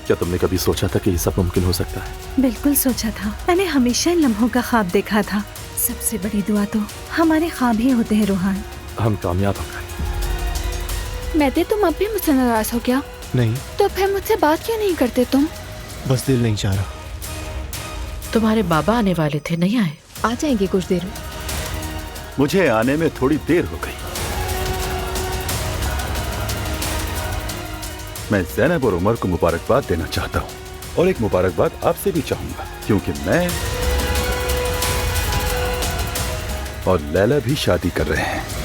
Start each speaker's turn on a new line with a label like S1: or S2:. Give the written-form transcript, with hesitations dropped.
S1: क्या तुमने कभी सोचा था कि ये सब मुमकिन हो सकता है?
S2: बिल्कुल सोचा था। मैंने हमेशा इन लम्हों का ख्वाब देखा था। सबसे बड़ी दुआ तो हमारे ख्वाब ही होते हैं रोहान।
S1: हम कामयाब हो गए।
S3: मैं तुम अब भी मुझसे नाराज हो क्या?
S4: नहीं।
S3: तो फिर मुझसे बात क्यों नहीं करते तुम?
S4: बस दिल नहीं चाह रहा।
S5: तुम्हारे बाबा आने वाले थे, नहीं आए?
S6: आ जाएंगे कुछ देर में।
S7: मुझे आने में थोड़ी देर हो गई। मैं ज़ैनब और उमर को मुबारकबाद देना चाहता हूँ और एक मुबारकबाद आपसे भी चाहूंगा, क्योंकि मैं और लैला भी शादी कर रहे हैं।